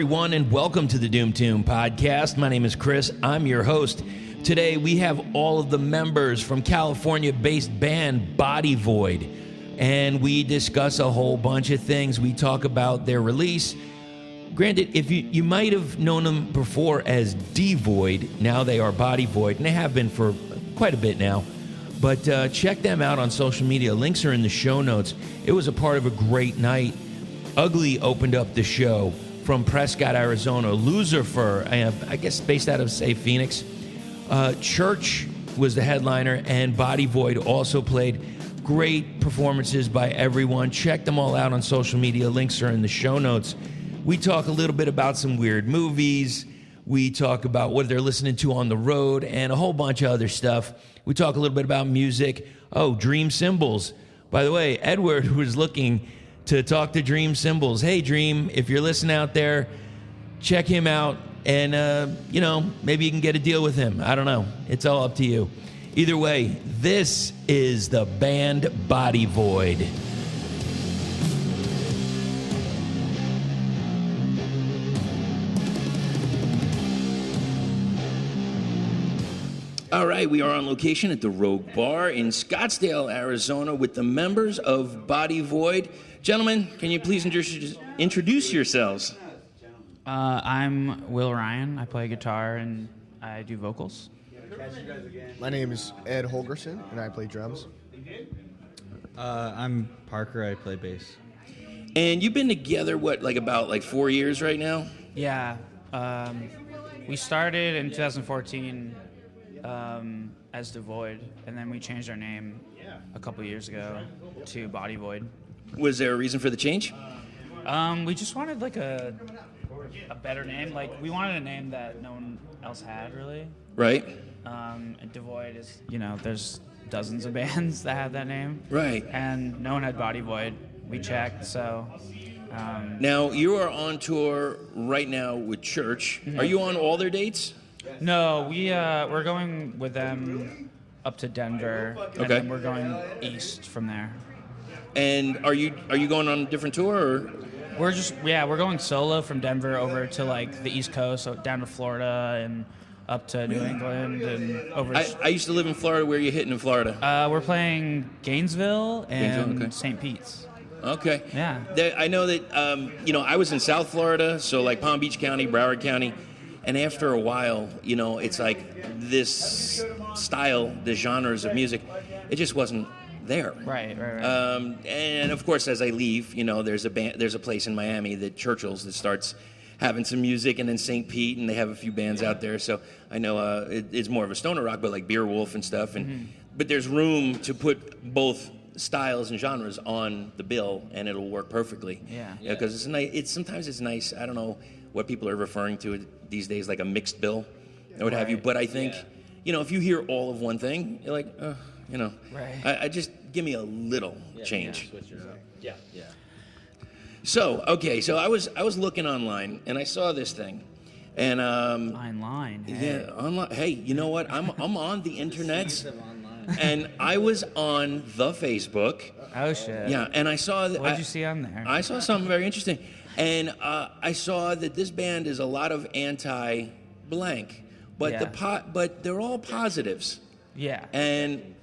everyone, and welcome to the doomtombpodcast. My name is Chris. I'm your host. Today, we have all of the members from California-based band Body Void, and we discuss a whole bunch of things. We talk about their release. Granted, if you might have known them before as D-Void, now they are Body Void, and they have been for quite a bit now. But check them out on social media. Links are in the show notes. It was a part of a great night. Ugly opened up the show from Prescott, Arizona. Loserfur, I guess based out of, say, Phoenix. Chrch was the headliner, and Body Void also played. Great performances by everyone. Check them all out on social media. Links are in the show notes. We talk a little bit about some weird movies. We talk about what they're listening to on the road and a whole bunch of other stuff. We talk a little bit about music. Oh, Dream Cymbals. By the way, Edward was looking to talk to Dream Cymbals. Hey, Dream, if you're listening out there, check him out and, maybe you can get a deal with him. I don't know. It's all up to you. Either way, this is the band Body Void. All right, we are on location at the Rogue Bar in Scottsdale, Arizona with the members of Body Void. Gentlemen, can you please introduce yourselves? I'm Will Ryan. I play guitar and I do vocals. My name is Ed Holgerson, and I play drums. I'm Parker. I play bass. And you've been together, about 4 years right now? Yeah. We started in 2014 as The Void, and then we changed our name a couple years ago to Body Void. Was there a reason for the change? We just wanted a better name. We wanted a name that no one else had, really. Right. And Devoid is, there's dozens of bands that have that name. Right. And no one had Body Void. We checked, so... Now, you are on tour right now with Chrch. Mm-hmm. Are you on all their dates? No, we're going with them up to Denver, and then we're going east from there. And are you going on a different tour, or? We're going solo from Denver over to the East Coast, so down to Florida and up to New England and over. I used to live in Florida. Where are you hitting in Florida? We're playing Gainesville and St. Pete's. Okay. Yeah. I know that I was in South Florida, so Palm Beach County, Broward County. And after a while, it's like this style, the genres of music, it just wasn't there. Right. And of course, as I leave, there's a place in Miami, the Churchill's, that starts having some music, and then St. Pete, and they have a few bands out there. So I know it's more of a stoner rock, but like Beerwolf and stuff. And but there's room to put both styles and genres on the bill, and it'll work perfectly. Yeah. Because it's nice. Sometimes it's nice. I don't know what people are referring to these days, like a mixed bill or what have you. But I think, if you hear all of one thing, you're like, Right. I just give me a little change. Yeah. So I was looking online and I saw this thing, and Online. Hey. yeah, online. Hey, you know what? I'm on the internet, and I was on the Facebook. Oh shit. Yeah, and I saw that. What'd you see on there? I saw something very interesting. And I saw that this band is a lot of anti-blank, but but they're all positives. Yeah. And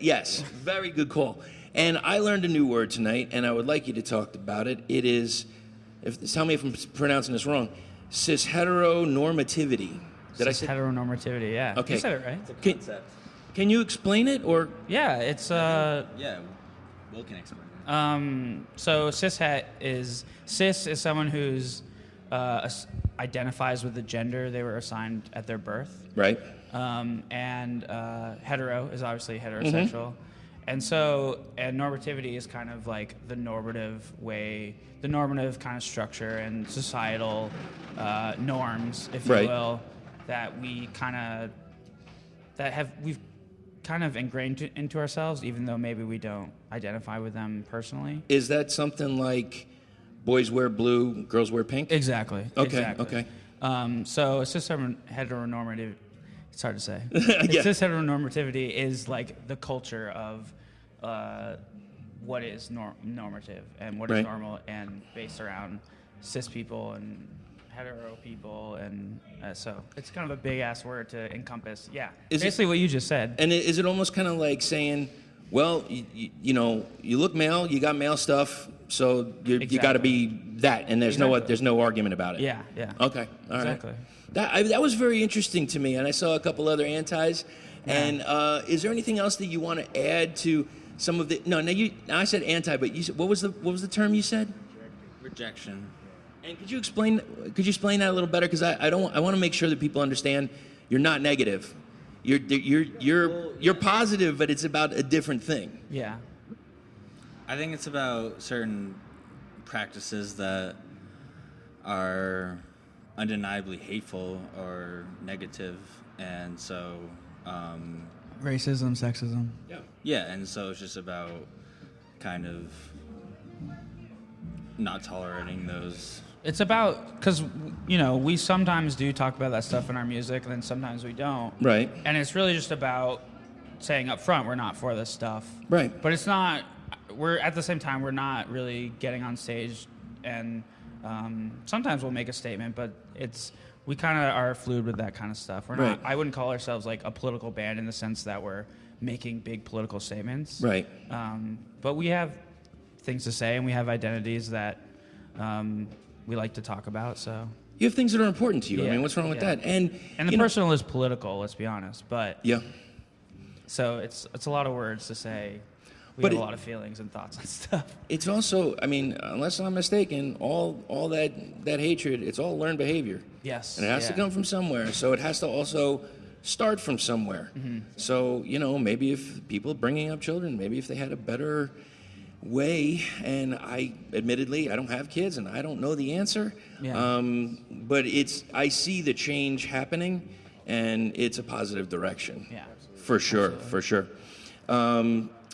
yes, very good call. And I learned a new word tonight, and I would like you to talk about it. It is, tell me if I'm pronouncing this wrong, Heteronormativity. Did I say Heteronormativity? Yeah. Okay. You said it right. It's a concept. Can you explain it, or? Yeah, it's Yeah, Will can explain it. So cis is someone who's identifies with the gender they were assigned at their birth. Right. And hetero is obviously heterosexual. And normativity is kind of like the normative kind of structure and societal norms, if you will, that we've kind of ingrained into ourselves, even though maybe we don't identify with them personally. Is that something like boys wear blue, girls wear pink? Exactly. Okay. Exactly. Okay. So it's just heteronormative. It's hard to say. Yeah. Cis heteronormativity is like the culture of what is normative and what is normal, and based around cis people and hetero people, and so it's kind of a big ass word to encompass. Yeah, basically what you just said. And is it almost kind of like saying, well, you know, you look male, you got male stuff, so you got to be that, and there's no argument about it. Yeah. Okay, all right. Exactly. That was very interesting to me, and I saw a couple other antis. Yeah. And is there anything else that you want to add to some of the? No, I said anti, but you said, what was the term you said? Rejection. And could you explain that a little better? Because I want to make sure that people understand you're not negative. You're positive, but it's about a different thing. Yeah. I think it's about certain practices that are undeniably hateful or negative, and so Racism, sexism. yeah, and so it's just about kind of not tolerating those. It's about, because, you know, we sometimes do talk about that stuff in our music, and then sometimes we don't. Right. And it's really just about saying up front, we're not for this stuff. Right. But it's not, at the same time, we're not really getting on stage, and sometimes we'll make a statement, but we kind of are fluid with that kind of stuff. We're not, I wouldn't call ourselves like a political band in the sense that we're making big political statements. Right. But we have things to say, and we have identities that we like to talk about. So you have things that are important to you. Yeah. I mean, what's wrong with that? And the personal is political. Let's be honest. But yeah. So it's a lot of words to say. We have a lot of feelings and thoughts and stuff. It's also, I mean, unless I'm mistaken, all that hatred, it's all learned behavior. Yes. And it has to come from somewhere. So it has to also start from somewhere. Mm-hmm. So, you know, maybe if people bringing up children, maybe if they had a better way, and I don't have kids and I don't know the answer. Yeah. But I see the change happening, and it's a positive direction. Yeah. For sure, absolutely. For sure.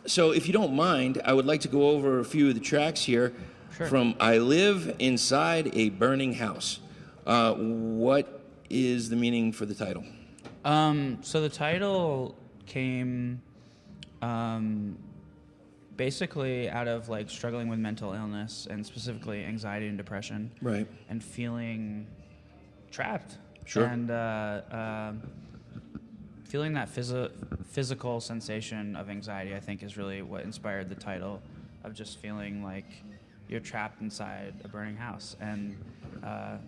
So if you don't mind, I would like to go over a few of the tracks here. Sure. From I Live Inside a Burning House. What is the meaning for the title? So the title came basically out of like struggling with mental illness, and specifically anxiety and depression. Right. And feeling trapped. Sure. And feeling that physical sensation of anxiety, I think, is really what inspired the title, of just feeling like you're trapped inside a burning house. And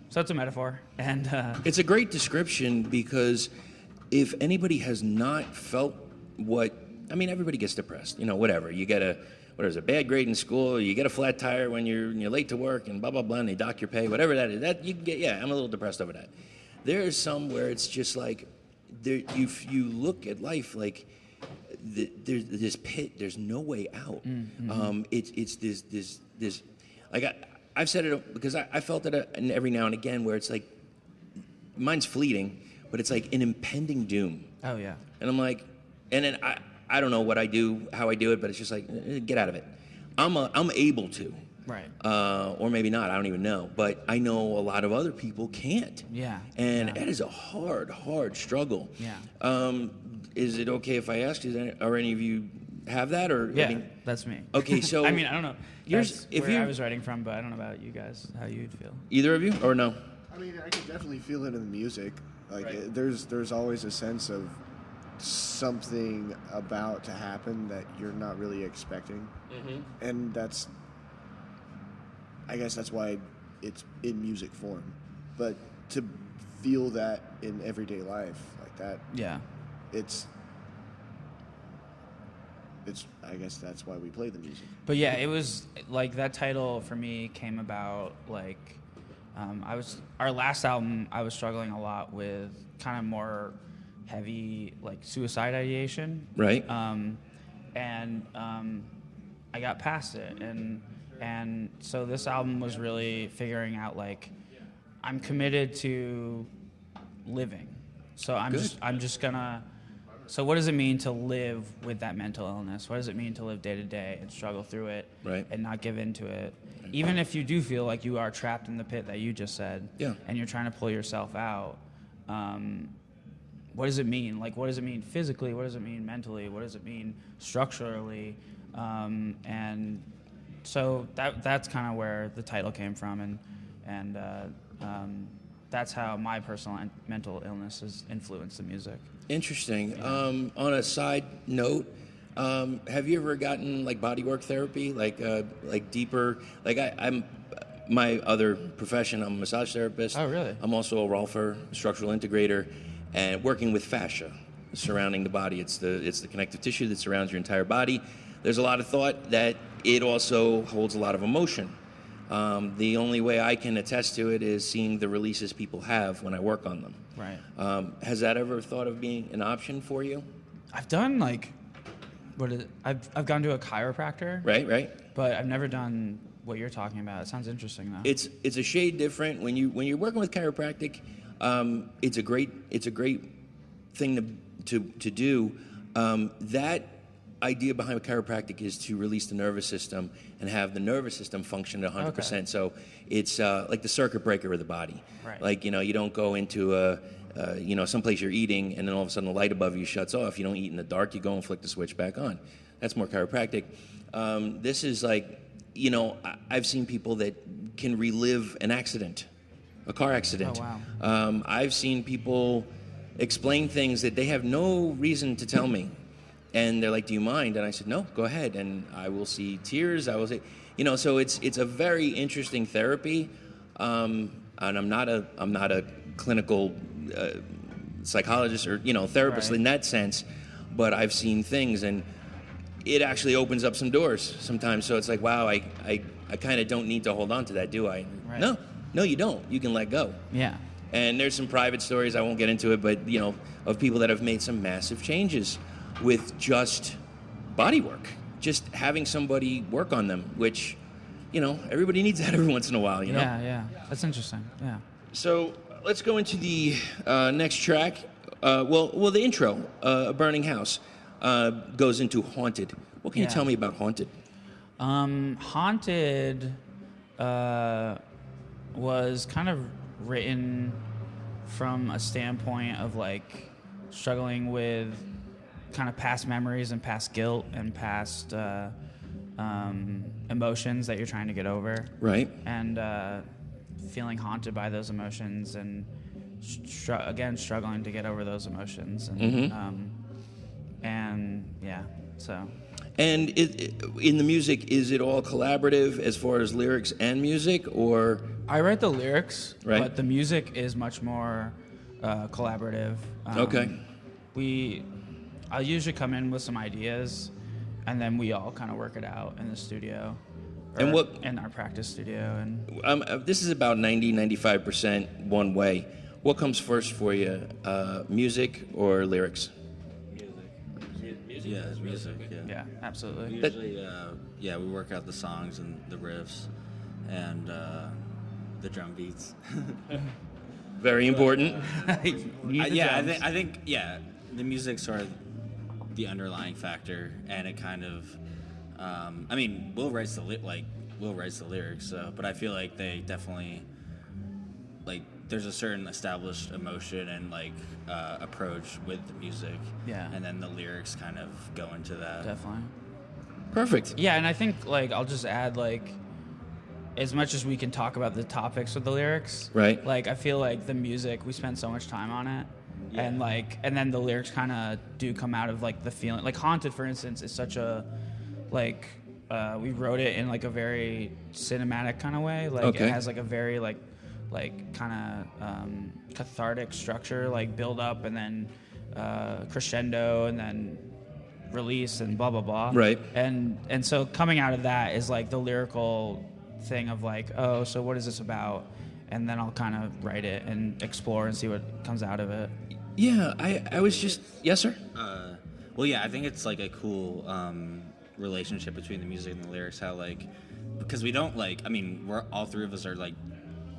so it's a metaphor. And it's a great description, because if anybody has not felt everybody gets depressed. You know, whatever. You get a bad grade in school, you get a flat tire when you're late to work, and blah, blah, blah, and they dock your pay, whatever that is. That you can get, I'm a little depressed over that. There is some where it's just like, you look at life like there's this pit, there's no way out. Mm-hmm. It's this like I've said it because I felt it every now and again, where it's like, mine's fleeting, but it's like an impending doom. Oh yeah. And I'm like, and then I don't know what I do, how I do it, but it's just like, get out of it. I'm able to. Right. Or maybe not, I don't even know. But I know a lot of other people can't. Yeah. And it is a hard struggle. Yeah. Is it okay if I ask, are any of you have that? Or yeah, that's me. Okay, so... I mean, I don't know. That's where I was writing from, but I don't know about you guys, how you'd feel. Either of you, or no? I mean, I can definitely feel it in the music. Like, right. There's always a sense of something about to happen that you're not really expecting. Mm-hmm. And I guess that's why it's in music form. But to feel that in everyday life like that, yeah, it's I guess that's why we play the music. But yeah, it was like that title for me came about like our last album, I was struggling a lot with kind of more heavy like suicide ideation. Right. And I got past it, and so this album was really figuring out like I'm committed to living. So I'm just gonna. So what does it mean to live with that mental illness? What does it mean to live day to day and struggle through it, right, and not give in to it? Even if you do feel like you are trapped in the pit that you just said, yeah, and you're trying to pull yourself out. What does it mean? Like, what does it mean physically? What does it mean mentally? What does it mean structurally? And so that's kind of where the title came from. And and that's how my personal mental illness has influenced the music. Interesting. On a side note, have you ever gotten like bodywork therapy, like deeper? Like I'm my other profession. I'm a massage therapist. Oh, really? I'm also a rolfer, structural integrator, and working with fascia surrounding the body. It's the connective tissue that surrounds your entire body. There's a lot of thought that it also holds a lot of emotion. The only way I can attest to it is seeing the releases people have when I work on them. Right. Has that ever thought of being an option for you? I've done I've gone to a chiropractor. Right. But I've never done what you're talking about. It sounds interesting though. It's a shade different when you're working with chiropractic. It's a great thing to do. That idea behind chiropractic is to release the nervous system and have the nervous system function at 100%. Okay. So it's like the circuit breaker of the body. Right. Like, you don't go into someplace you're eating and then all of a sudden the light above you shuts off. You don't eat in the dark. You go and flick the switch back on. That's more chiropractic. This is like, I've seen people that can relive an accident, a car accident. Oh, wow. I've seen people explain things that they have no reason to tell me. And they're like, "Do you mind?" And I said, "No, go ahead." And I will see tears. I will say, so it's a very interesting therapy. And I'm not a clinical psychologist or therapist Right. in that sense, but I've seen things, and it actually opens up some doors sometimes. So it's like, wow, I kind of don't need to hold on to that, do I? Right. No, you don't. You can let go. Yeah. And there's some private stories, I won't get into it, but, of people that have made some massive changes with just body work, just having somebody work on them, which, everybody needs that every once in a while, Yeah. That's interesting. Yeah. So let's go into the next track. The intro, A Burning House, goes into Haunted. What can you tell me about Haunted? Haunted was kind of written from a standpoint of like struggling with kind of past memories and past guilt and past emotions that you're trying to get over. Right. And feeling haunted by those emotions and struggling to get over those emotions. And, so. And in the music, is it all collaborative as far as lyrics and music, or? I write the lyrics, right. But the music is much more collaborative. Okay. I'll usually come in with some ideas, and then we all kind of work it out in the studio. And in our practice studio. And this is about 95% one way. What comes first for you, music or lyrics? Music. Yeah, it's music. Yeah, absolutely. We usually, we work out the songs and the riffs, and the drum beats. Very important. I think the music's sort of the underlying factor, and it kind of, Will writes the lyrics, but I feel like they definitely, like, there's a certain established emotion and approach with the music, and then the lyrics kind of go into that. Definitely. Perfect. Yeah, and I think I'll just add as much as we can talk about the topics of the lyrics, right? I feel like the music, we spend so much time on it. Yeah. And then the lyrics kind of do come out of the feeling. Haunted, for instance, is such a we wrote it in a very cinematic kind of way. Okay. It has a very kind of cathartic structure, build up and then crescendo and then release and blah blah blah. Right. And so coming out of that is the lyrical thing of oh, so what is this about? And then I'll kind of write it and explore and see what comes out of it. Yeah, I was just... Yes, sir? I think it's a cool relationship between the music and the lyrics, how because we don't we're all three of us are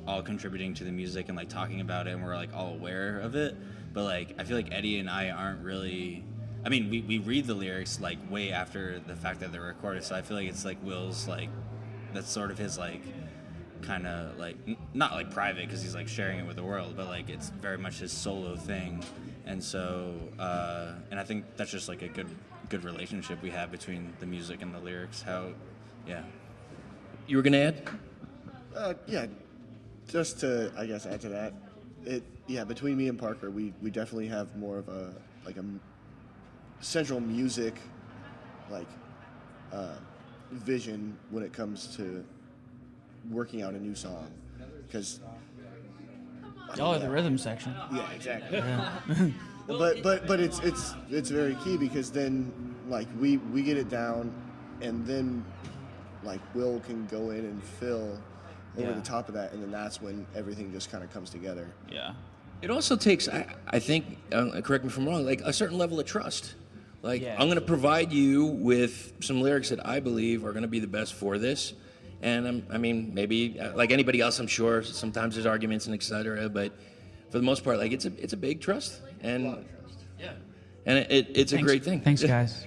all contributing to the music and talking about it, and we're all aware of it, but I feel like Eddie and I aren't really... we read the lyrics way after the fact that they're recorded, so I feel like it's Will's that's sort of his kind of not private because he's sharing it with the world, but it's very much his solo thing. And so and I think that's just a good relationship we have between the music and the lyrics. You were gonna add? just to, I guess, add to that, between me and Parker, we definitely have more of a central music vision when it comes to working out a new song, because Y'all are the rhythm section. yeah, exactly. But it's very key, because then we get it down, and then Will can go in and fill over the top of that, and then that's when everything just kind of comes together. Yeah. It also takes, I think, correct me if I'm wrong, a certain level of trust. I'm going to provide you with some lyrics that I believe are going to be the best for this. And maybe like anybody else, I'm sure sometimes there's arguments and et cetera, but for the most part, it's a big trust. And A lot of trust. yeah, and it's a great thing. Thanks, guys.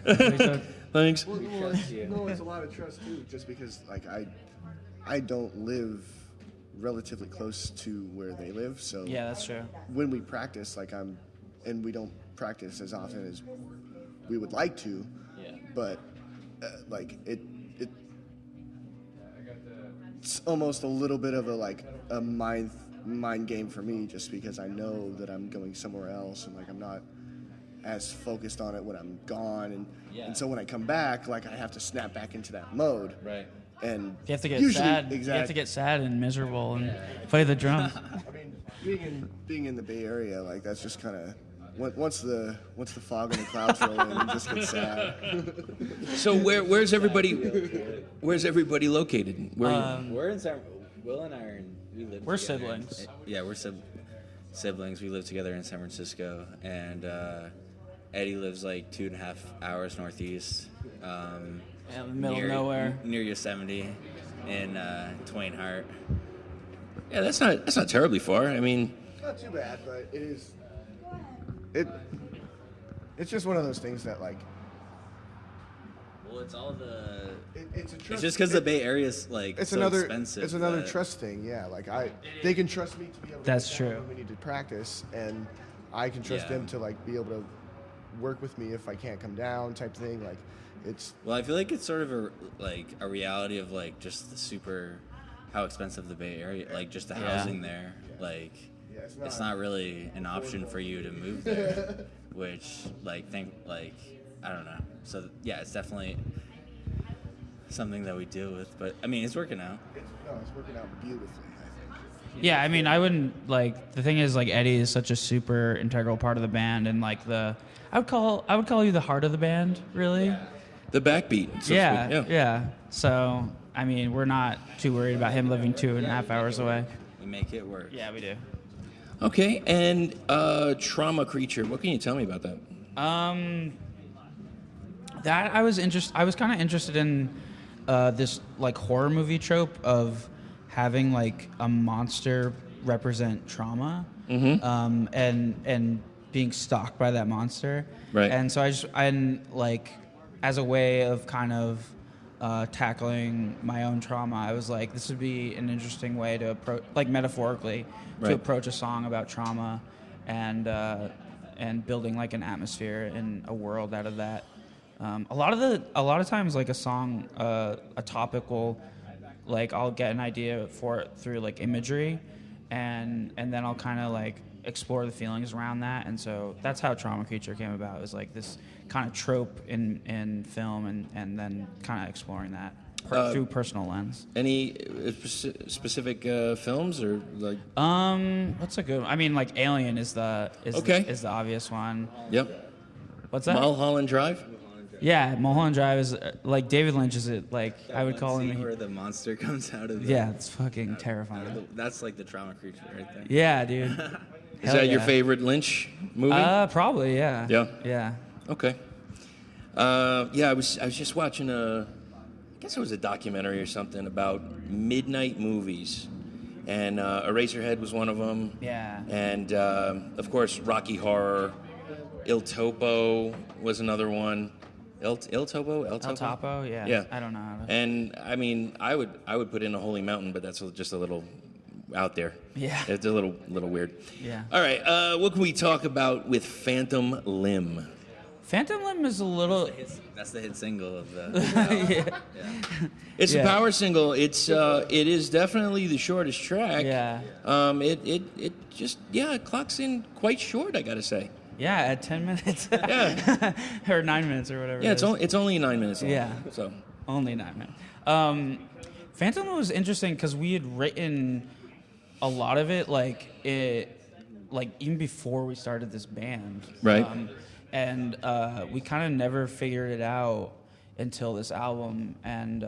Thanks. Well, it's a lot of trust too, just because I don't live relatively close to where they live, so Yeah, that's true. when we practice, and we don't practice as often as we would like to, but it's almost a little bit of a mind game for me, just because I know that I'm going somewhere else, and I'm not as focused on it when I'm gone, and so when I come back, I have to snap back into that mode. Right. And You have to get usually, sad. Exactly. You have to get sad and miserable and play the drums. I mean, being in the Bay Area, that's just kind of once the fog and the clouds roll in, you just get sad. So where's everybody located? We're in Will and I we live. We're together. siblings. Yeah, we're siblings. We live together in San Francisco, and Eddie lives 2.5 hours northeast. In the middle of nowhere. Near Yosemite, in Twain Harte. Yeah, that's not terribly far. Not too bad, but it is. It's just one of those things that Well, it's all the. It's a trust. It's just because the Bay Area's It's so another. expensive. It's another trust thing. Yeah, they can trust me to be able to. That's get down true. when we need to practice, and I can trust them to be able to work with me if I can't come down, type thing. It's. Well, I feel like it's sort of a reality of just the super, how expensive the Bay Area, just the housing there, it's not really an option for you to move there, which I don't know. So yeah, it's definitely something that we deal with, but it's working out. It's working out beautifully, I think. Yeah, I wouldn't the thing is Eddie is such a super integral part of the band, and I would call you the heart of the band, really. The backbeat. So to speak. Yeah. So we're not too worried about him living 2.5 hours away. We make it work. Yeah, we do. Okay, and Trauma Creature. What can you tell me about that? That I was kind of interested in this horror movie trope of having a monster represent trauma, and being stalked by that monster. Right. And so as a way of kind of tackling my own trauma, I was this would be an interesting way to approach, metaphorically, to approach a song about trauma, and building an atmosphere and a world out of that. A lot of times, a song, a topic will, I'll get an idea for it through imagery, and then I'll kind of explore the feelings around that, and so that's how Trauma Creature came about. It was this kind of trope in film, and then kind of exploring that through personal lens. Any specific films or What's a good one? Alien is the obvious one. Yep. What's that? Mulholland Drive. Yeah, Mulholland Drive is David Lynch is it I would call him. Where the monster comes out of. Yeah, it's fucking terrifying. That's the Trauma Creature right there. Yeah, dude. Is that your favorite Lynch movie? Probably, yeah. Yeah. Yeah. Okay. I was just watching I guess it was a documentary or something about midnight movies, and Eraserhead was one of them. Yeah. And of course Rocky Horror, Il Topo was another one. El Topo? El Topo, yeah. Yeah. I don't know. And I would put in a Holy Mountain, but that's just a little out there. Yeah. It's a little weird. Yeah. All right. What can we talk about with Phantom Limb? Phantom Limb is a little. That's the hit single of the. Yeah. It's Yeah. a power single. It is definitely the shortest track. Yeah. It just it clocks in quite short, I gotta say. Yeah, at 10 minutes. Yeah. Or 9 minutes or whatever. Yeah, it is. it's only 9 minutes long. Yeah. So Only 9 minutes. Phantom was interesting because we had written a lot of it like even before we started this band. Right. And we kind of never figured it out until this album, and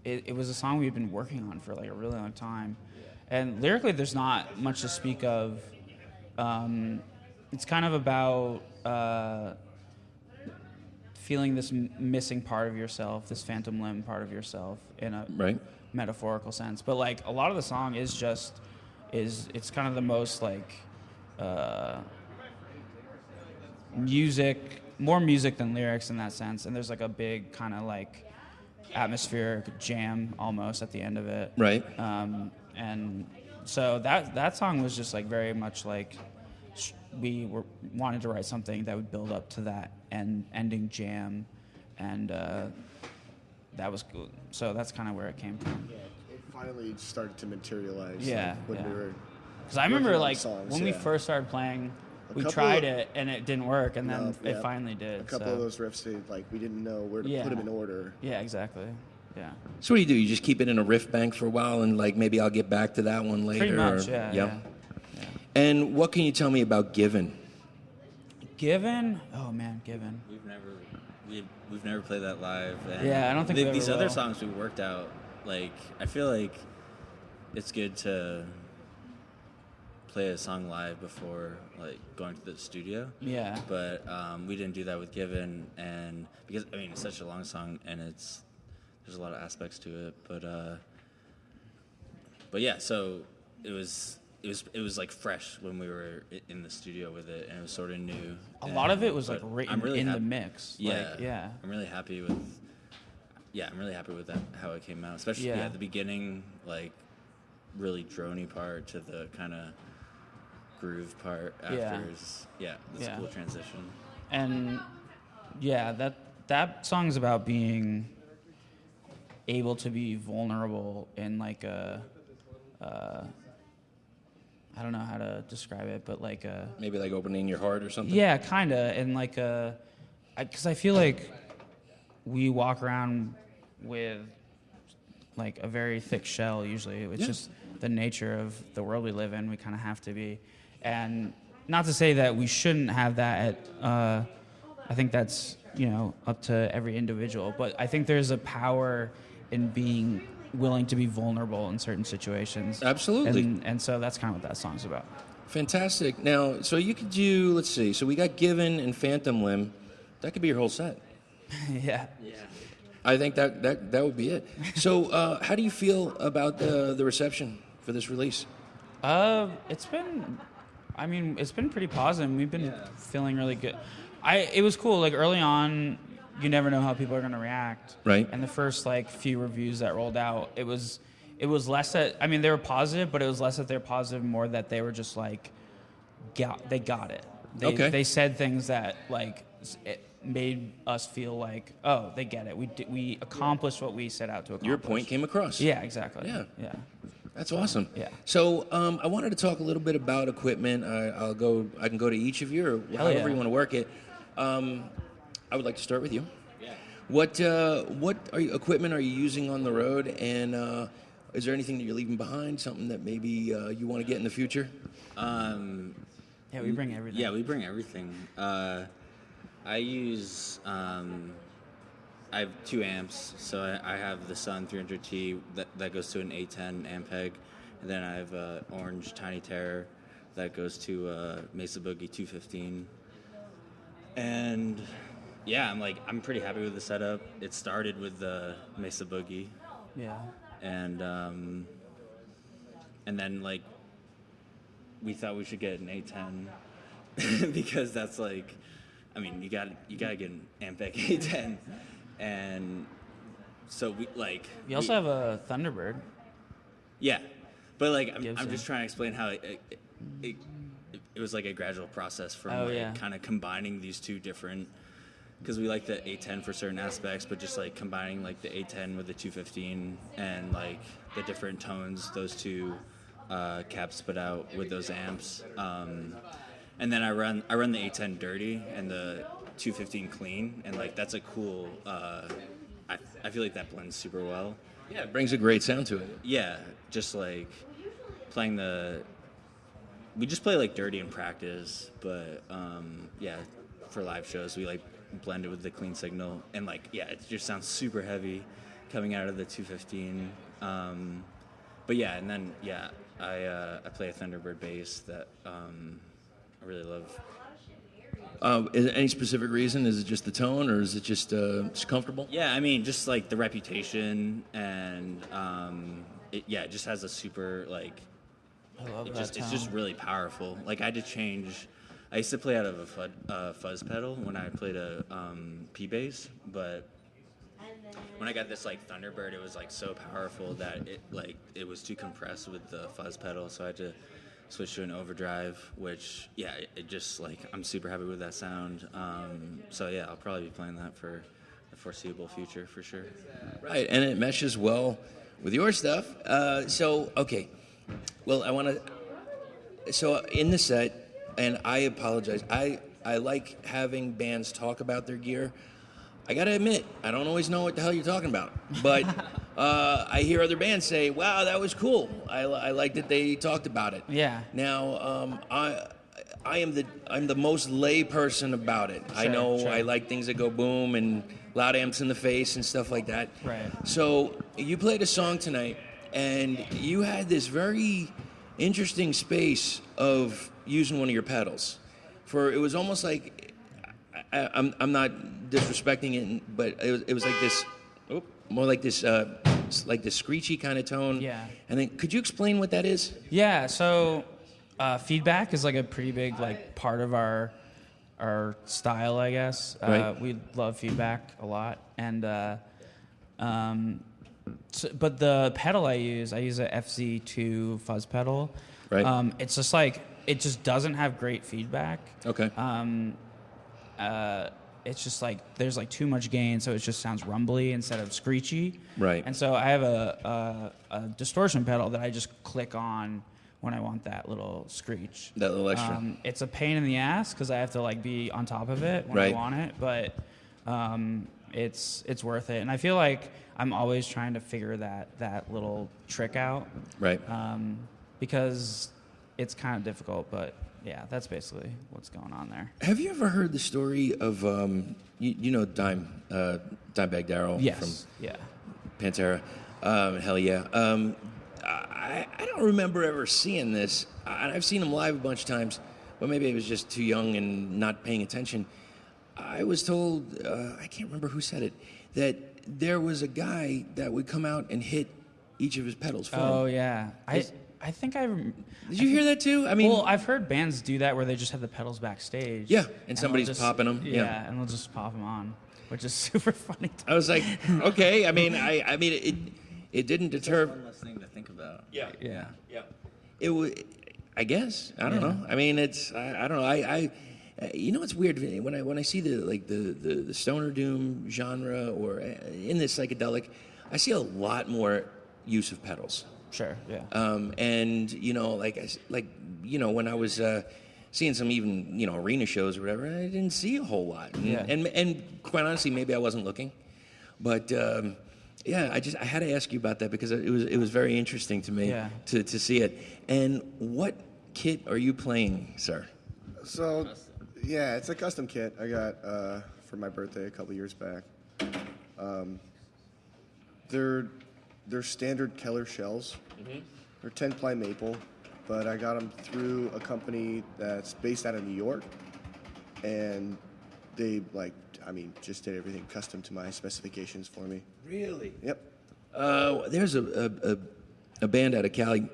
it was a song we've been working on for like a really long time. And lyrically, there's not much to speak of. It's kind of about feeling this missing part of yourself, this phantom limb part of yourself in a metaphorical sense. But like a lot of the song is just it's kind of the most like more music than lyrics in that sense. And there's like a big kind of like atmospheric jam almost at the end of it. Right. And so that song was just like very much like wanted to write something that would build up to that ending jam, and that was cool. So that's kind of where it came from. Yeah, it finally started to materialize. Yeah, when we were. Because I remember like songs, when we first started playing, we couple tried of- it and it didn't work, and then No, it finally did. A couple so. of those riffs, we didn't know where to Yeah. put them in order. Yeah, exactly. Yeah. So what do? You just keep it in a riff bank for a while, and like maybe I'll get back to that one later. Pretty much, or, yeah. And what can you tell me about Given? Given? Oh man, Given. We've never played that live. And Yeah, I don't think we ever these other will. songs we worked out. Like I feel like it's good to play a song live before like going to the studio. Yeah. But we didn't do that with Given, and because I mean it's such a long song and there's a lot of aspects to it. But yeah, so it was like fresh when we were in the studio with it, and it was sort of new. A lot of it was like But written I'm really in the happy- mix. Yeah, Like, yeah. I'm really happy with. Yeah, I'm really happy with that how it came out, especially Yeah. the beginning, like really drony part to the kind of groove part after Yeah. is it's Yeah. a cool transition. And yeah, that song's about being able to be vulnerable in like a I don't know how to describe it, but like a Maybe like opening your heart or something. yeah, kind of, and like because I feel like we walk around with like a very thick shell usually. It's just the nature of the world we live in. We kind of have to be, and not to say that we shouldn't have that. I think that's up to every individual, but I think there's a power in being willing to be vulnerable in certain situations. Absolutely. And so that's kind of what that song's about. Fantastic. Now, so you could do, let's see, so we got Given and Phantom Limb. That could be your whole set. Yeah. I think that would be it. So how do you feel about the reception for this release? It's been pretty positive. We've been feeling really good. It was cool. Like early on, you never know how people are going to react. Right. And the first like few reviews that rolled out, it was less that they were positive, but it was less that they're positive, more that they were just like, they got it. They said things that like it made us feel like, oh, they get it. We accomplished what we set out to accomplish. Your point came across. Yeah, exactly. Yeah. Yeah. That's awesome. Yeah. So I wanted to talk a little bit about equipment. I can go to each of you, or Hell however yeah. you want to work it. I would like to start with you. Yeah. What equipment are you using on the road, and is there anything that you're leaving behind? Something that maybe you want to get in the future? Yeah, we bring everything. Yeah, we bring everything. I use. I have 2 amps, so I have the Sun 300T that goes to an A10 Ampeg, and then I have a Orange Tiny Terror that goes to a Mesa Boogie 215. And yeah, I'm pretty happy with the setup. It started with the Mesa Boogie, Yeah. and then like we thought we should get an A10 because that's like, you gotta get an Ampeg A10, and so We also have a Thunderbird. yeah, but like I'm Gibson. just trying to explain how it was like a gradual process from kind of combining these two different, because we like the 810 for certain aspects, but just like combining like the 810 with the 215 and like the different tones those two cabs put out with those amps. And then I run the 810 dirty and the 215 clean, and like that's a cool. I feel like that blends super well. Yeah, it brings a great sound to it. Yeah, just like playing we just play like dirty in practice, but for live shows we like blend it with the clean signal, and like it just sounds super heavy coming out of the 215. But yeah, and then I play a Thunderbird bass that I really love. Is there any specific reason? Is it just the tone, or is it just comfortable? Yeah, I mean, just like the reputation, and it just has a super like. I love that It's just really powerful. Like I had to change. I used to play out of a fuzz pedal when I played a P bass, but when I got this like Thunderbird, it was like so powerful that it was too compressed with the fuzz pedal, so I had to switch to an overdrive, which it just like I'm super happy with that sound. So yeah, I'll probably be playing that for the foreseeable future for sure. Right, and it meshes well with your stuff. Okay, well I want to. So in the set, and I apologize. I like having bands talk about their gear. I gotta admit, I don't always know what the hell you're talking about, but I hear other bands say, "Wow, that was cool." I like that they talked about it. Yeah. Now, I'm the most lay person about it. Sure, I know sure. I like things that go boom and loud amps in the face and stuff like that. Right. So you played a song tonight, and you had this very interesting space of using one of your pedals. It was almost like I'm not disrespecting it, but it was like this, more like this screechy kind of tone. Yeah. And then, could you explain what that is? Yeah. So feedback is like a pretty big like part of our style, I guess. Right. We love feedback a lot, and but the pedal I use a FZ2 fuzz pedal. Right. It's just like it just doesn't have great feedback. Okay. It's just like there's like too much gain, so it just sounds rumbly instead of screechy. Right. And so I have a distortion pedal that I just click on when I want that little screech. That little extra. It's a pain in the ass because I have to like be on top of it when Right. I want it, but it's worth it. And I feel like I'm always trying to figure that little trick out. Right. Because it's kind of difficult, but yeah, that's basically what's going on there. Have you ever heard the story of you know Dimebag Darrell Yes. from Yeah. Pantera? Hell yeah. I don't remember ever seeing this. I've seen him live a bunch of times, but maybe I was just too young and not paying attention. I was told, I can't remember who said it, that there was a guy that would come out and hit each of his pedals for him. Oh yeah. I think Did you hear that too? I mean, well, I've heard bands do that where they just have the pedals backstage. Yeah, and they'll somebody's just- popping them. Yeah, and they'll just pop them on, which is super funny. I was like, okay. I mean, it didn't deter. One less thing to think about. Yeah. Yeah. It would, I guess. I don't know. I mean, it's. I don't know. I you know, it's weird when I see the stoner doom genre or in this psychedelic, I see a lot more use of pedals. Sure. Yeah. And you know, when I was seeing some even arena shows or whatever, I didn't see a whole lot. And quite honestly, maybe I wasn't looking, but. Yeah, I had to ask you about that because it was very interesting to me to see it. And what kit are you playing, sir? So, yeah, it's a custom kit I got for my birthday a couple years back. They're standard Keller shells. Mm-hmm. They're 10-ply maple, but I got them through a company that's based out of New York, and they just did everything custom to my specifications for me. Really? Yep. There's a band out of Cali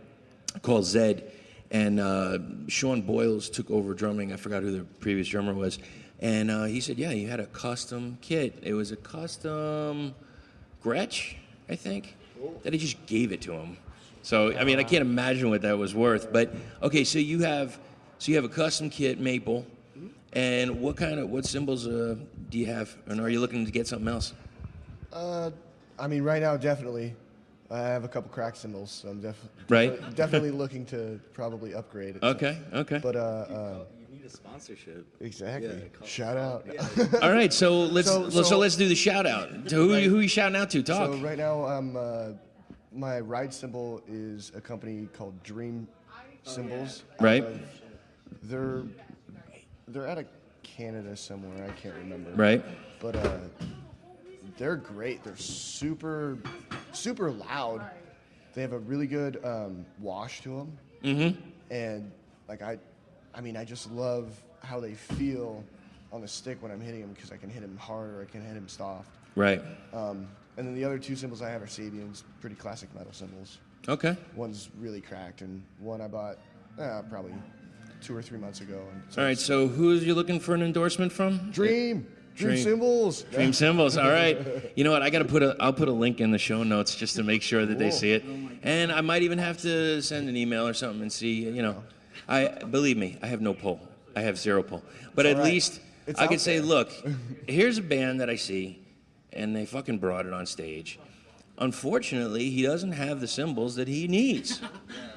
called Zed, and Sean Boyles took over drumming. I forgot who the previous drummer was, and he said, yeah, you had a custom kit. It was a custom Chrch, I think, that he just gave it to him. So, I mean, I can't imagine what that was worth. But, okay, so you have So you have a custom kit, maple, and what cymbals do you have, and are you looking to get something else? I mean, right now, definitely. I have a couple crack cymbals, so I'm definitely looking to probably upgrade it. Okay. But You need a sponsorship. exactly. Yeah, Shout out. All right, so let's do the shout out. Who are you shouting out to? Talk. So right now, my ride cymbal is a company called Dream Cymbals. Right. They're out of Canada somewhere. I can't remember. Right. But they're great. They're super loud. They have a really good wash to them. Mm-hmm. And like I just love how they feel on the stick when I'm hitting them, because I can hit them hard or I can hit them soft. Right. And then the other two cymbals I have are Sabians, pretty classic metal cymbals. Okay. One's really cracked, and one I bought probably 2 or 3 months ago. And All right, so who are you looking for an endorsement from? Dream Cymbals. Dream Cymbals. All right. You know what? I'll put a link in the show notes just to make sure that they see it. And I might even have to send an email or something and see, believe me, I have no pull. I have 0 pull. But at least I could say, look, here's a band that I see, and they fucking brought it on stage. Unfortunately, he doesn't have the cymbals that he needs.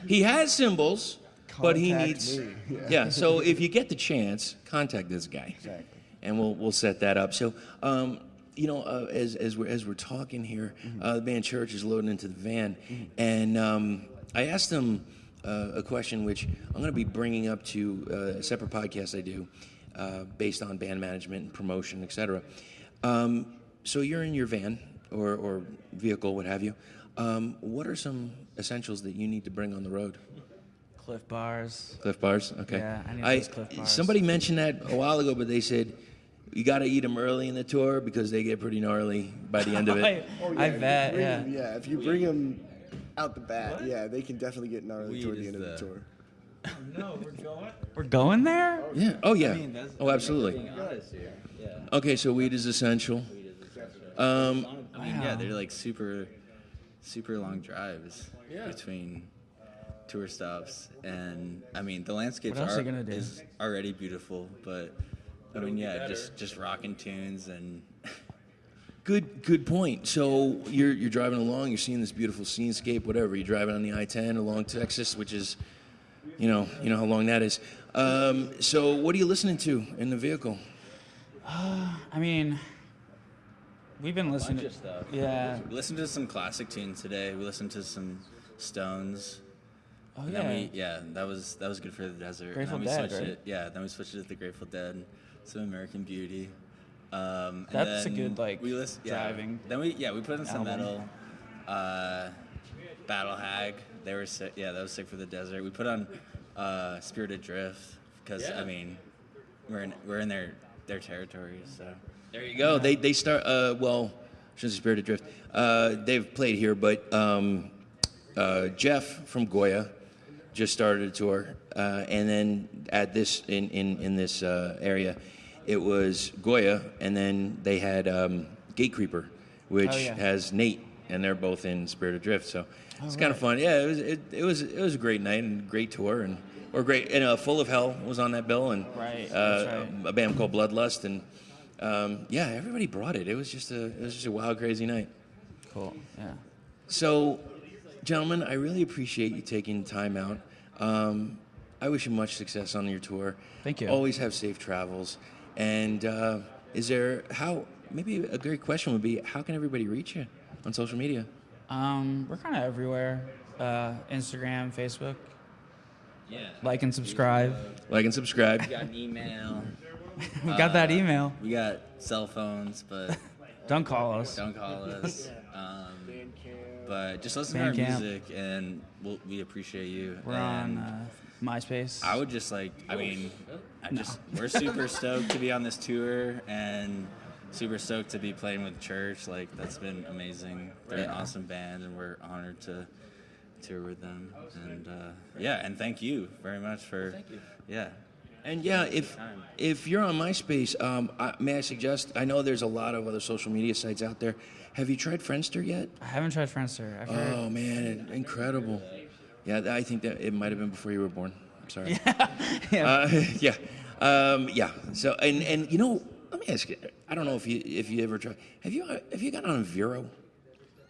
He has cymbals, but he needs... me. Yeah, so if you get the chance, contact this guy. Exactly. And we'll set that up. So, as we're talking here, the band Chrch is loading into the van, and I asked them a question which I'm going to be bringing up to a separate podcast I do, based on band management and promotion, etc. So you're in your van or vehicle, what have you. What are some essentials that you need to bring on the road? Cliff Bars. Cliff Bars, okay. Yeah, I need those Cliff Bars. Somebody mentioned that a while ago, but they said you got to eat them early in the tour because they get pretty gnarly by the end of it. I bet, yeah. Yeah, if you bring them out the bat, they can definitely get gnarly toward the end of the tour. No, we're going. We're going there? Yeah. Oh, yeah. Absolutely. Yeah. Okay, so weed is essential. Yeah, they're like super long drives between tour stops, and I mean the landscapes What else are you gonna do? is already beautiful, but I mean just rocking tunes and Good point. So you're driving along, you're seeing this beautiful scenescape, whatever. You're driving on the I-10 along Texas, which is, you know how long that is. So what are you listening to in the vehicle? I mean, we've been listening bunch to of stuff. Yeah. We listened to some classic tunes today. We listened to some Stones. Oh And yeah. then that was good for the desert. Grateful and then we Dead, switched right? it. Yeah, then we switched it to the Grateful Dead, some American Beauty. And That's a then good, like, we driving Then we put in some album. metal. Battle Hag, they were sick. Yeah, that was sick for the desert. We put on Spirited Drift because I mean we're in their territory. So There you go. They start. Shouldn't say Spirited Drift. They've played here, but Jeff from Goya just started a tour, and then at this in this area, it was Goya, and then they had Gatecreeper, which has Nate, and they're both in Spirited Drift. So it's kind of fun. Yeah, it was a great night and great tour, and Full of Hell was on that bill, and Right, that's right. a band called Bloodlust, and everybody brought it. It was just a wild, crazy night. Cool. Yeah. So, gentlemen, I really appreciate you taking time out. I wish you much success on your tour. Thank you. Always have safe travels. And maybe a great question would be, how can everybody reach you on social media? We're kind of everywhere. Instagram, Facebook. yeah, Like and subscribe. Like and subscribe. we got an email. We got that email. We got cell phones, but Don't call us. don't call us. But just listen to our Bandcamp. music, and we appreciate you. We're and on MySpace. I would just we're super stoked to be on this tour and super stoked to be playing with Chrch. Like, that's been amazing. They're an awesome band, and we're honored to tour with them. And and thank you very much for And if you're on MySpace, may I suggest, I know there's a lot of other social media sites out there. Have you tried Friendster yet? I haven't tried Friendster. I've heard. Oh, man, incredible. Yeah, I think that it might have been before you were born. sorry. Yeah. Yeah. So and you know, let me ask you. I don't know if you ever tried. Have you gotten on Vero?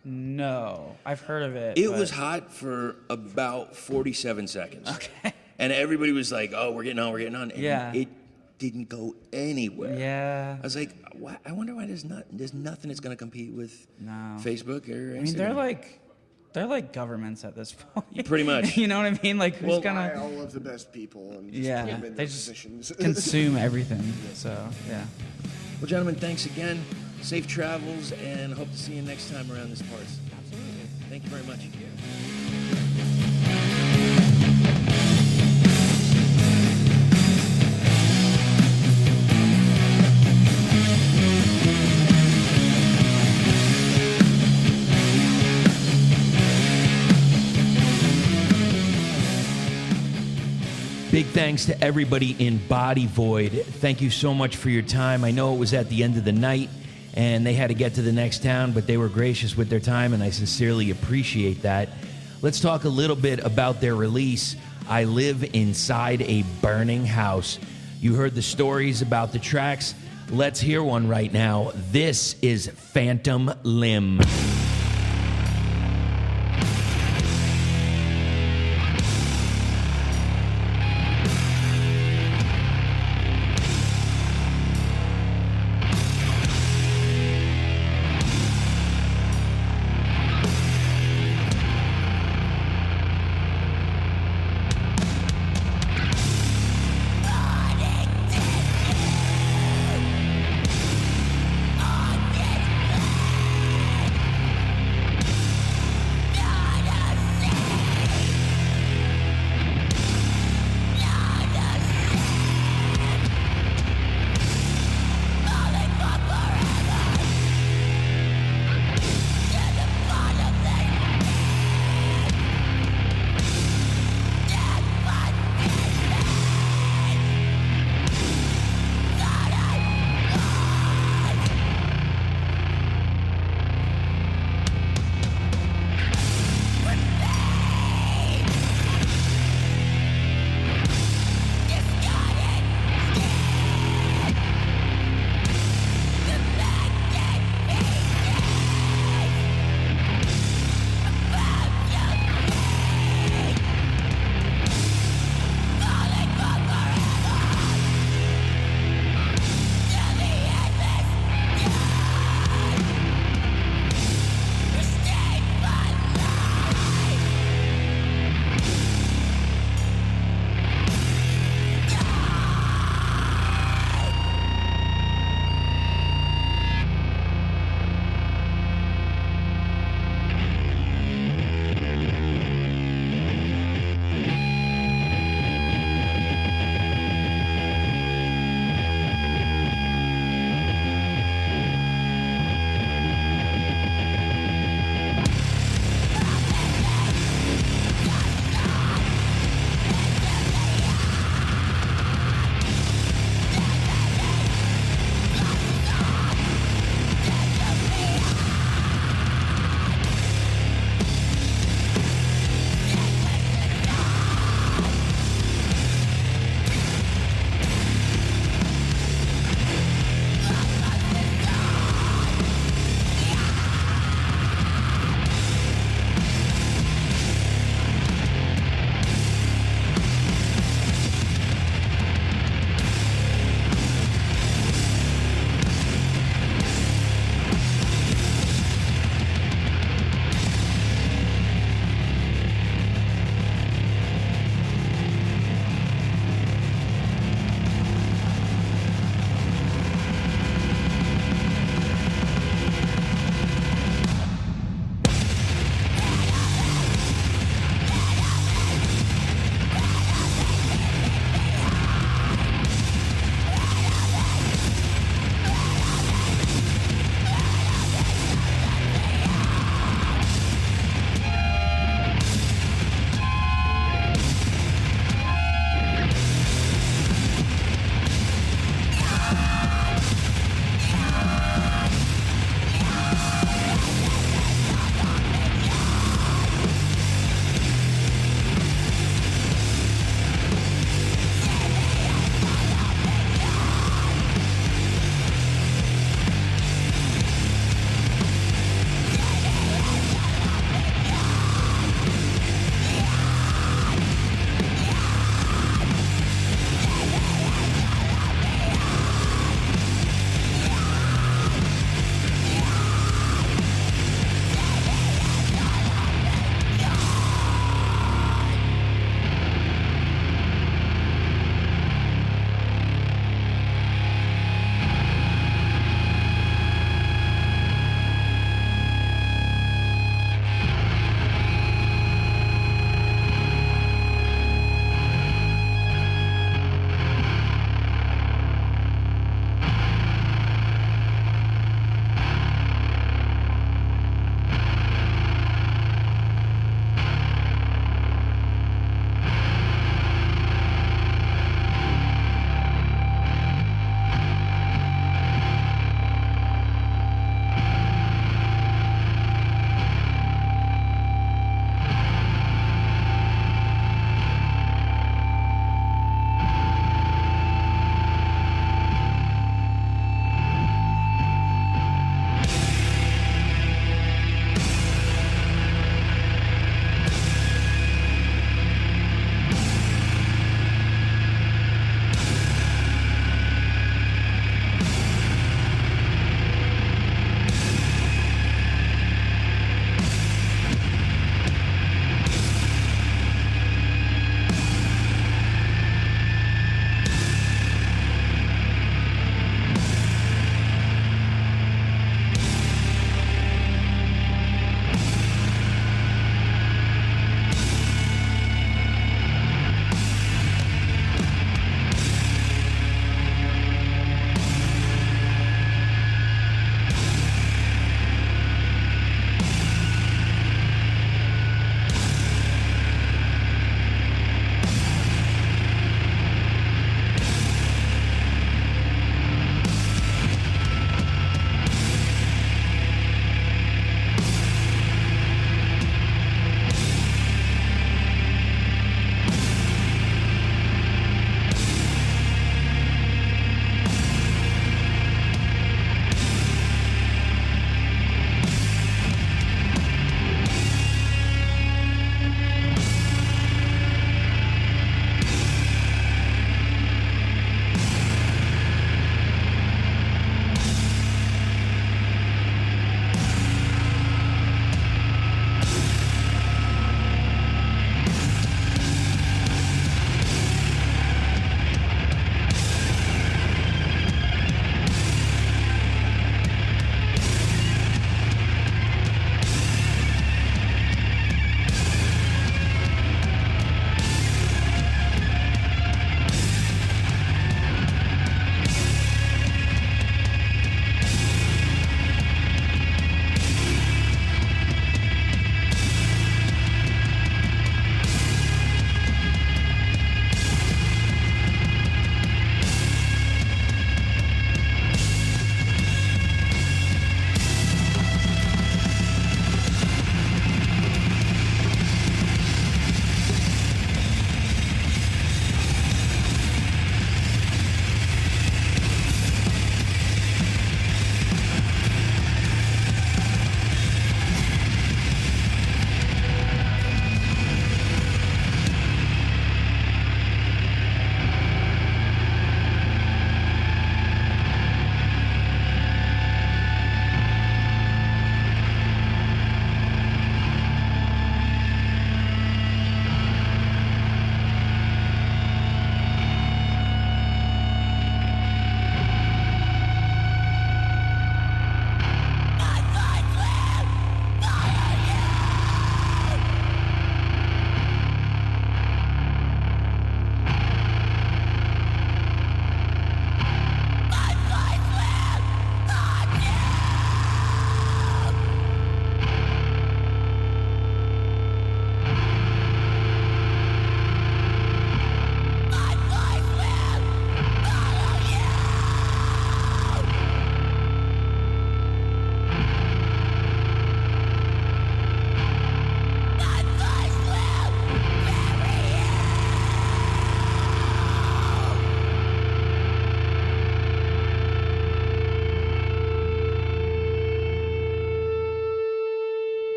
No, I've heard of it. It but- was hot for about 47 seconds. Okay. And everybody was like, "Oh, we're getting on." And Yeah. it didn't go anywhere. Yeah. I was like, I wonder why there's nothing that's going to compete with No. Facebook or Instagram. I mean, they're like governments at this point. Pretty much. You know what I mean? Like, who's Well, Buy gonna? all of the best people and just Yeah. put them in They their just positions. consume everything. So yeah. Well, gentlemen, thanks again. Safe travels, and hope to see you next time around this parts. Absolutely. Thank you very much. Big thanks to everybody in Body Void. Thank you so much for your time. I know it was at the end of the night and they had to get to the next town, but they were gracious with their time and I sincerely appreciate that. Let's talk a little bit about their release, I Live Inside a Burning House. You heard the stories about the tracks. Let's hear one right now. This is Phantom Limb.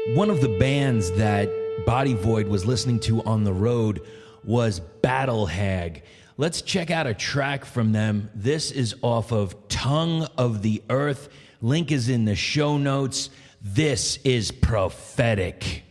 One of the bands that Body Void was listening to on the road was Battle Hag. Let's check out a track from them. This is off of Tongue of the Earth. Link is in the show notes. This is Prophetic.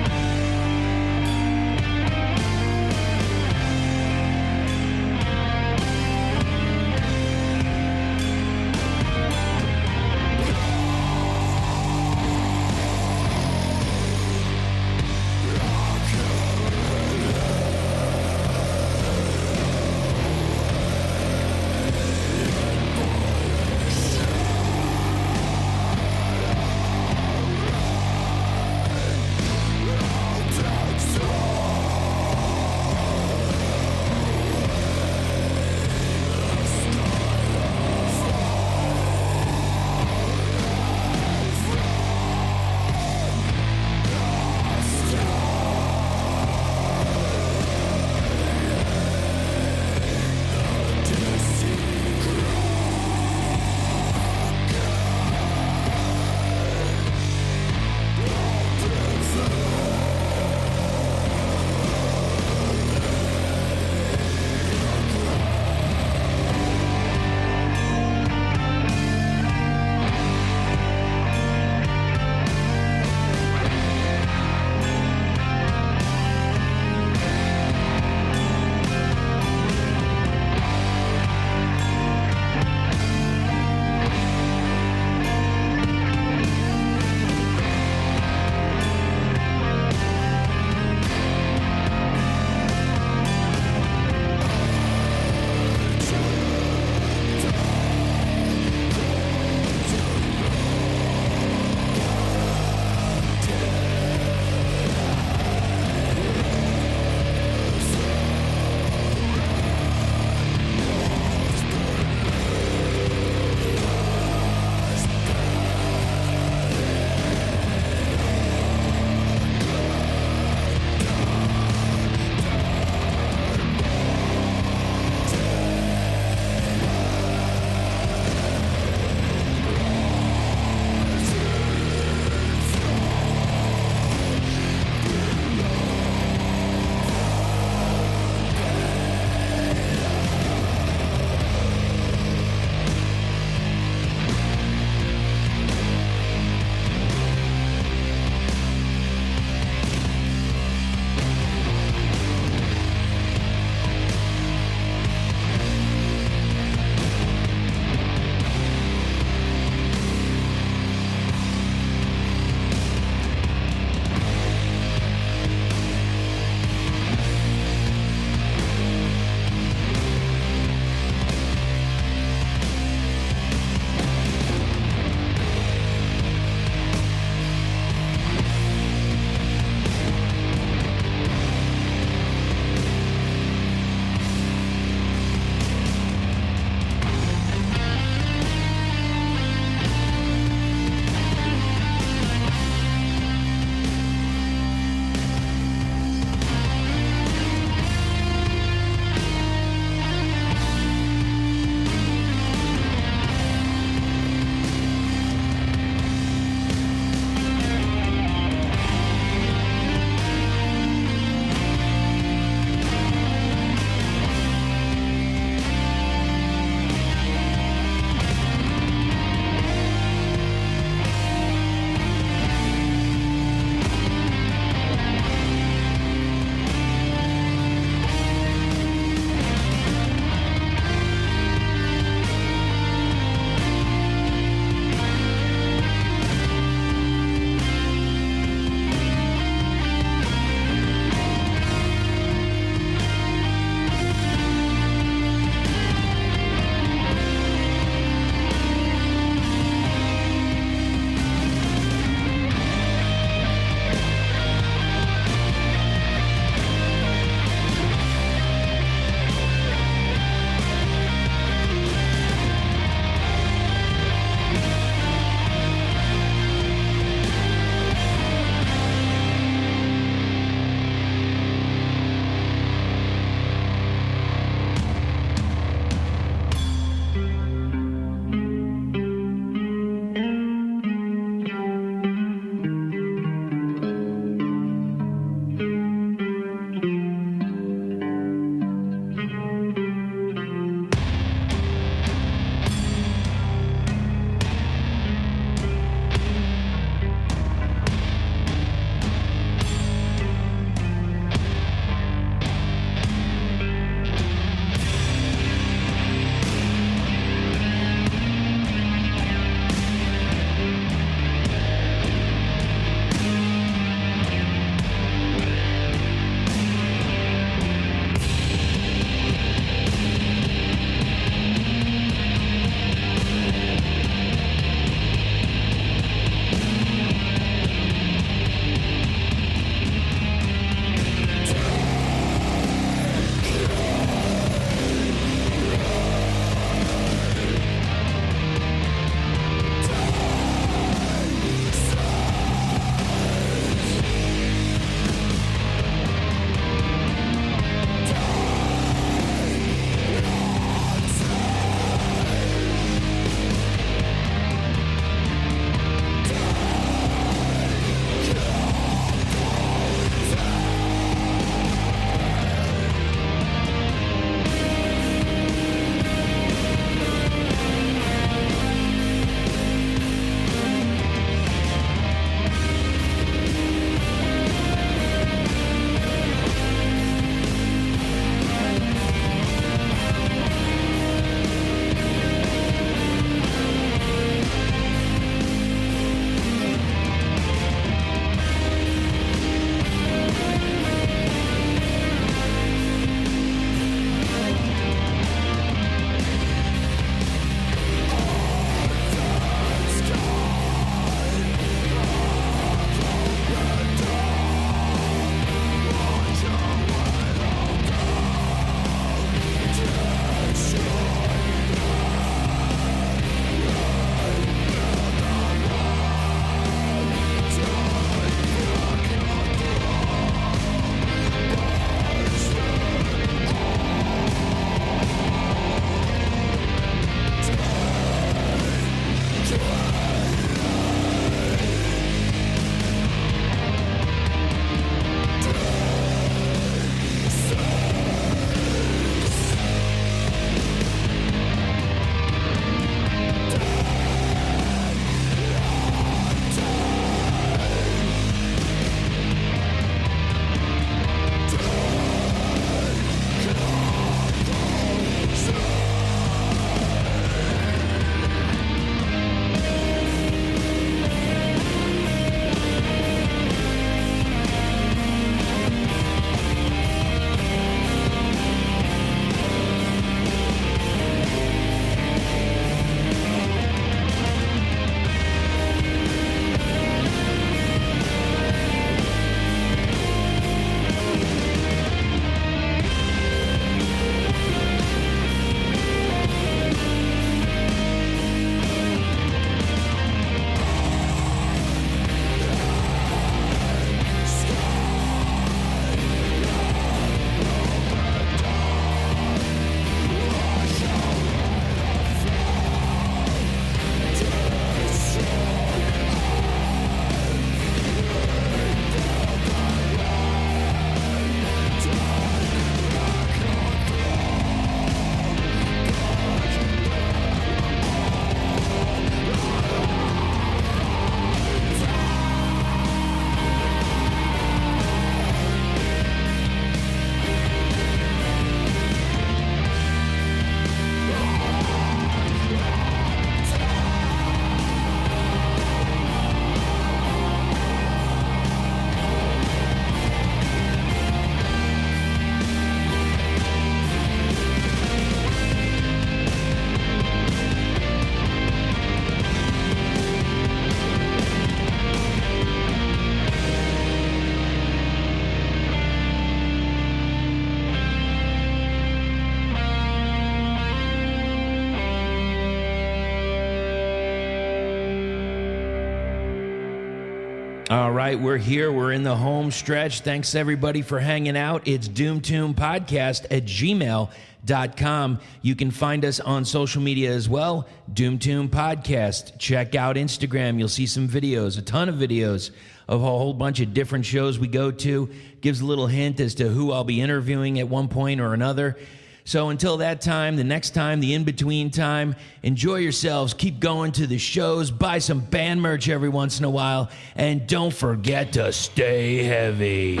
All right, we're here. We're in the home stretch. Thanks, everybody, for hanging out. It's doomtombpodcast at gmail.com. You can find us on social media as well, doomtombpodcast. Check out Instagram. You'll see some videos, a ton of videos of a whole bunch of different shows we go to. Gives a little hint as to who I'll be interviewing at one point or another. So until that time, the next time, the in-between time, enjoy yourselves. Keep going to the shows. Buy some band merch every once in a while. And don't forget to stay heavy.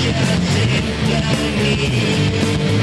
Just sit down here.